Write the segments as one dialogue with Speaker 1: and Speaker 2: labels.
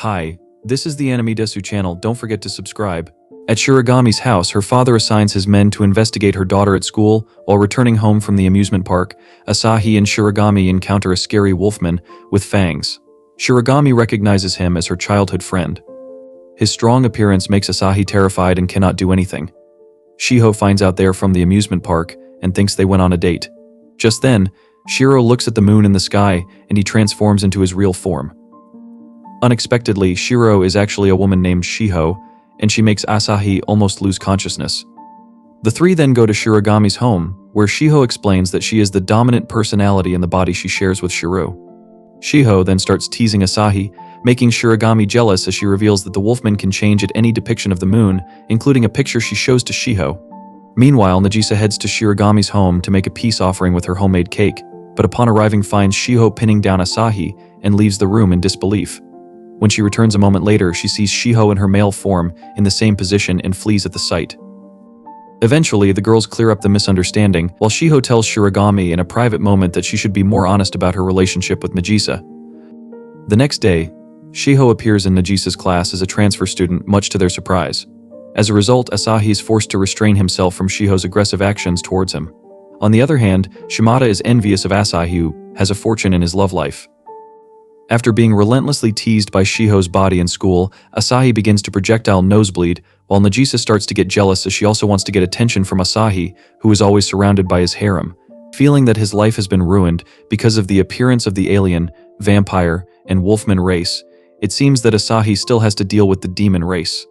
Speaker 1: Hi, this is the Animedesu channel, don't forget to subscribe. At Shirogami's house, her father assigns his men to investigate her daughter at school. While returning home from the amusement park, Asahi and Shirogami encounter a scary wolfman with fangs. Shirogami recognizes him as her childhood friend. His strong appearance makes Asahi terrified and cannot do anything. Shiho finds out they are from the amusement park and thinks they went on a date. Just then, Shiro looks at the moon in the sky and he transforms into his real form. Unexpectedly, Shiro is actually a woman named Shiho, and she makes Asahi almost lose consciousness. The three then go to Shirogami's home, where Shiho explains that she is the dominant personality in the body she shares with Shiro. Shiho then starts teasing Asahi, making Shirogami jealous as she reveals that the wolfman can change at any depiction of the moon, including a picture she shows to Shiho. Meanwhile, Nagisa heads to Shirogami's home to make a peace offering with her homemade cake, but upon arriving finds Shiho pinning down Asahi and leaves the room in disbelief. When she returns a moment later, she sees Shiho in her male form in the same position and flees at the sight. Eventually, the girls clear up the misunderstanding, while Shiho tells Shirogami in a private moment that she should be more honest about her relationship with Nagisa. The next day, Shiho appears in Nagisa's class as a transfer student, much to their surprise. As a result, Asahi is forced to restrain himself from Shiho's aggressive actions towards him. On the other hand, Shimada is envious of Asahi, who has a fortune in his love life. After being relentlessly teased by Shiho's body in school, Asahi begins to projectile nosebleed, while Nagisa starts to get jealous as she also wants to get attention from Asahi, who is always surrounded by his harem. Feeling that his life has been ruined because of the appearance of the alien, vampire, and wolfman race, it seems that Asahi still has to deal with the demon race.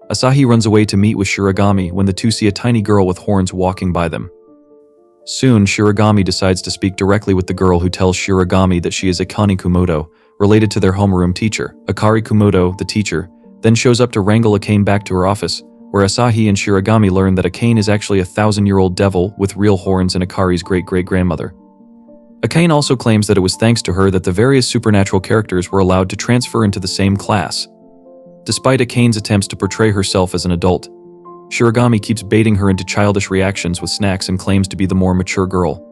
Speaker 1: Asahi runs away to meet with Shirogami when the two see a tiny girl with horns walking by them. Soon, Shirogami decides to speak directly with the girl, who tells Shirogami that she is Akane Kumoto, related to their homeroom teacher. Akari Kumoto, the teacher, then shows up to wrangle Akane back to her office, where Asahi and Shirogami learn that Akane is actually a 1,000-year-old devil with real horns and Akari's great-great-grandmother. Akane also claims that it was thanks to her that the various supernatural characters were allowed to transfer into the same class. Despite Akane's attempts to portray herself as an adult, Shirogami keeps baiting her into childish reactions with snacks and claims to be the more mature girl.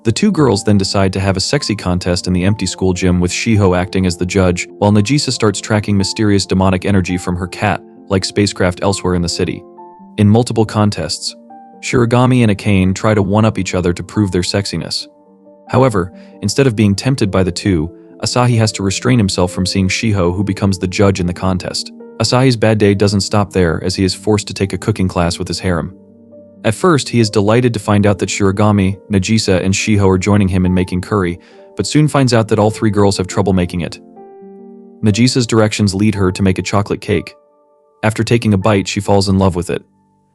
Speaker 1: The two girls then decide to have a sexy contest in the empty school gym, with Shiho acting as the judge, while Nagisa starts tracking mysterious demonic energy from her cat-like spacecraft elsewhere in the city. In multiple contests, Shirogami and Akane try to one-up each other to prove their sexiness. However, instead of being tempted by the two, Asahi has to restrain himself from seeing Shiho, who becomes the judge in the contest. Asahi's bad day doesn't stop there, as he is forced to take a cooking class with his harem. At first, he is delighted to find out that Shirogami, Nagisa, and Shiho are joining him in making curry, but soon finds out that all three girls have trouble making it. Nagisa's directions lead her to make a chocolate cake. After taking a bite, she falls in love with it.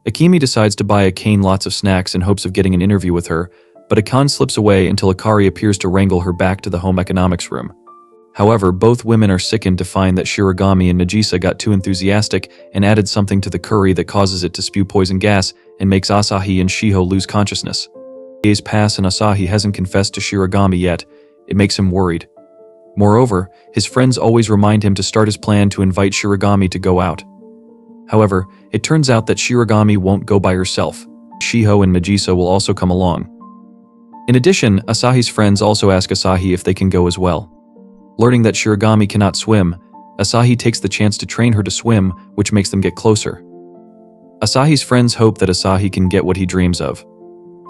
Speaker 1: Akimi decides to buy Akane lots of snacks in hopes of getting an interview with her, but Akane slips away until Akari appears to wrangle her back to the home economics room. However, both women are sickened to find that Shirogami and Nagisa got too enthusiastic and added something to the curry that causes it to spew poison gas and makes Asahi and Shiho lose consciousness. Days pass and Asahi hasn't confessed to Shirogami yet. It makes him worried. Moreover, his friends always remind him to start his plan to invite Shirogami to go out. However, it turns out that Shirogami won't go by herself. Shiho and Nagisa will also come along. In addition, Asahi's friends also ask Asahi if they can go as well. Learning that Shirogami cannot swim, Asahi takes the chance to train her to swim, which makes them get closer. Asahi's friends hope that Asahi can get what he dreams of.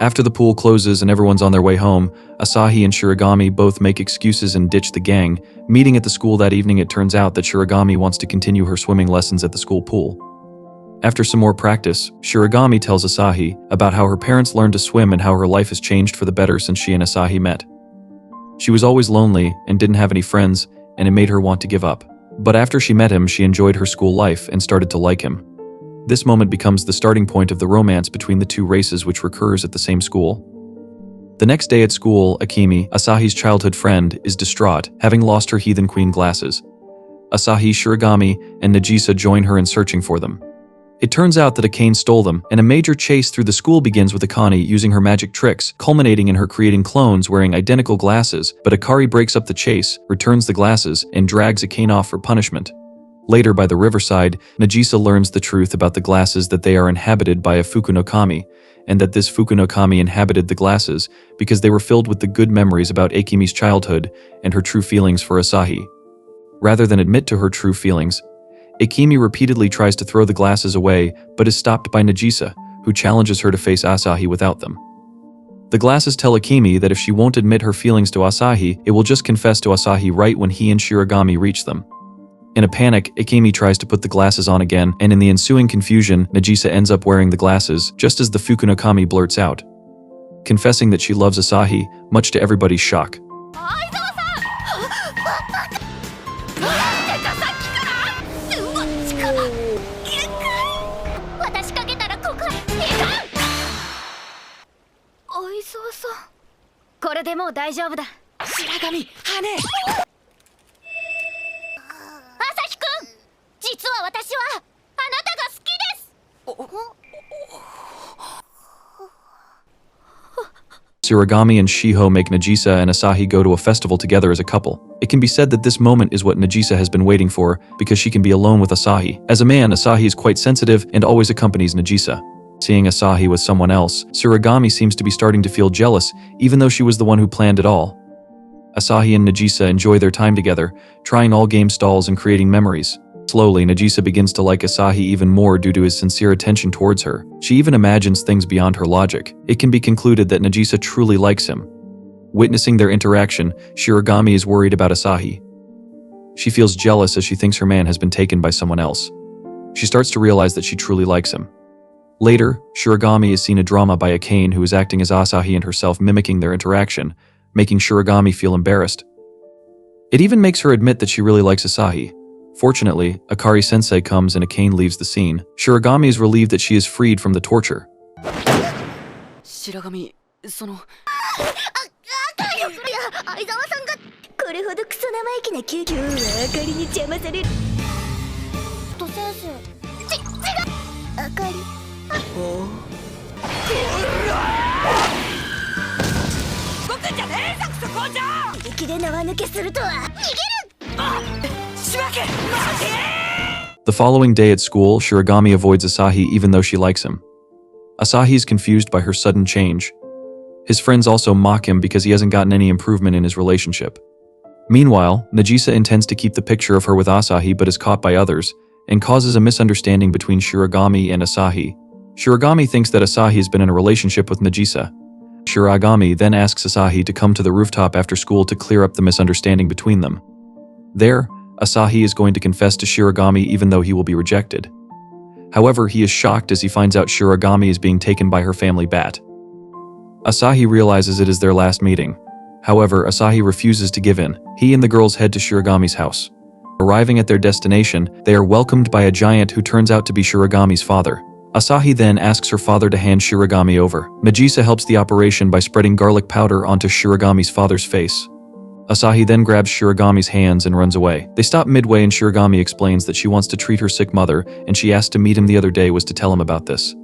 Speaker 1: After the pool closes and everyone's on their way home, Asahi and Shirogami both make excuses and ditch the gang. Meeting at the school that evening, it turns out that Shirogami wants to continue her swimming lessons at the school pool. After some more practice, Shirogami tells Asahi about how her parents learned to swim and how her life has changed for the better since she and Asahi met. She was always lonely and didn't have any friends, and it made her want to give up. But after she met him, she enjoyed her school life and started to like him. This moment becomes the starting point of the romance between the two races, which recurs at the same school. The next day at school, Akimi, Asahi's childhood friend, is distraught, having lost her Heathen Queen glasses. Asahi, Shirogami, and Nagisa join her in searching for them. It turns out that Akane stole them, and a major chase through the school begins with Akane using her magic tricks, culminating in her creating clones wearing identical glasses, but Akari breaks up the chase, returns the glasses, and drags Akane off for punishment. Later, by the riverside, Nagisa learns the truth about the glasses, that they are inhabited by a Fukunokami, and that this Fukunokami inhabited the glasses because they were filled with the good memories about Akimi's childhood and her true feelings for Asahi. Rather than admit to her true feelings, Akimi repeatedly tries to throw the glasses away, but is stopped by Nagisa, who challenges her to face Asahi without them. The glasses tell Akimi that if she won't admit her feelings to Asahi, it will just confess to Asahi right when he and Shirogami reach them. In a panic, Akimi tries to put the glasses on again, and in the ensuing confusion, Nagisa ends up wearing the glasses, just as the Fukunokami blurts out, confessing that she loves Asahi, much to everybody's shock. Shirogami and Shiho make Nagisa and Asahi go to a festival together as a couple. It can be said that this moment is what Nagisa has been waiting for, because she can be alone with Asahi. As a man, Asahi is quite sensitive and always accompanies Nagisa. Seeing Asahi with someone else, Shirogami seems to be starting to feel jealous, even though she was the one who planned it all. Asahi and Nagisa enjoy their time together, trying all game stalls and creating memories. Slowly, Nagisa begins to like Asahi even more due to his sincere attention towards her. She even imagines things beyond her logic. It can be concluded that Nagisa truly likes him. Witnessing their interaction, Shirogami is worried about Asahi. She feels jealous as she thinks her man has been taken by someone else. She starts to realize that she truly likes him. Later, Shirogami is seen a drama by Akane, who is acting as Asahi and herself, mimicking their interaction, making Shirogami feel embarrassed. It even makes her admit that she really likes Asahi. Fortunately, Akari-sensei comes and Akane leaves the scene. Shirogami is relieved that she is freed from the torture. The following day at school, Shirogami avoids Asahi even though she likes him. Asahi is confused by her sudden change. His friends also mock him because he hasn't gotten any improvement in his relationship. Meanwhile, Nagisa intends to keep the picture of her with Asahi but is caught by others, and causes a misunderstanding between Shirogami and Asahi. Shirogami thinks that Asahi has been in a relationship with Nagisa. Shirogami then asks Asahi to come to the rooftop after school to clear up the misunderstanding between them. There, Asahi is going to confess to Shirogami even though he will be rejected. However, he is shocked as he finds out Shirogami is being taken by her family bat. Asahi realizes it is their last meeting. However, Asahi refuses to give in. He and the girls head to Shirogami's house. Arriving at their destination, they are welcomed by a giant who turns out to be Shirogami's father. Asahi then asks her father to hand Shirogami over. Nagisa helps the operation by spreading garlic powder onto Shirogami's father's face. Asahi then grabs Shirogami's hands and runs away. They stop midway and Shirogami explains that she wants to treat her sick mother, and she asked to meet him the other day was to tell him about this.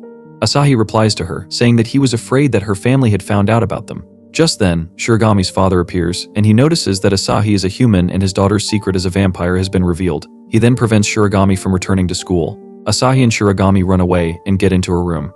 Speaker 1: Asahi replies to her, saying that he was afraid that her family had found out about them. Just then, Shirogami's father appears, and he notices that Asahi is a human and his daughter's secret as a vampire has been revealed. He then prevents Shirogami from returning to school. Asahi and Shirogami run away and get into her room.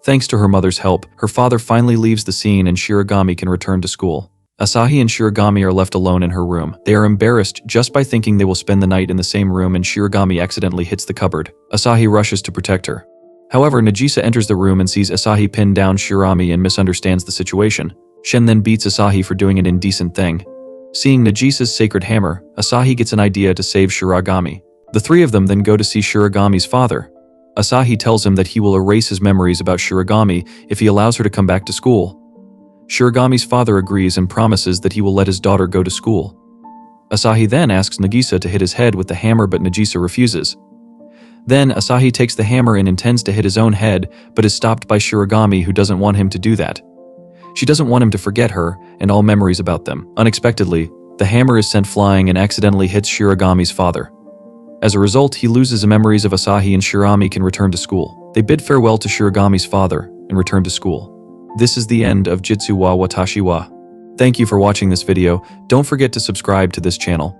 Speaker 1: Thanks to her mother's help, her father finally leaves the scene and Shirogami can return to school. Asahi and Shirogami are left alone in her room. They are embarrassed just by thinking they will spend the night in the same room, and Shirogami accidentally hits the cupboard. Asahi rushes to protect her. However, Nagisa enters the room and sees Asahi pin down Shirogami and misunderstands the situation. Shen then beats Asahi for doing an indecent thing. Seeing Nagisa's sacred hammer, Asahi gets an idea to save Shirogami. The three of them then go to see Shirogami's father. Asahi tells him that he will erase his memories about Shirogami if he allows her to come back to school. Shirogami's father agrees and promises that he will let his daughter go to school. Asahi then asks Nagisa to hit his head with the hammer, but Nagisa refuses. Then Asahi takes the hammer and intends to hit his own head, but is stopped by Shirogami, who doesn't want him to do that. She doesn't want him to forget her and all memories about them. Unexpectedly, the hammer is sent flying and accidentally hits Shirogami's father. As a result, he loses the memories of Asahi and Shirami can return to school. They bid farewell to Shiragami's father and return to school. This is the end of Jitsu wa watashi wa. Thank you for watching this video. Don't forget to subscribe to this channel.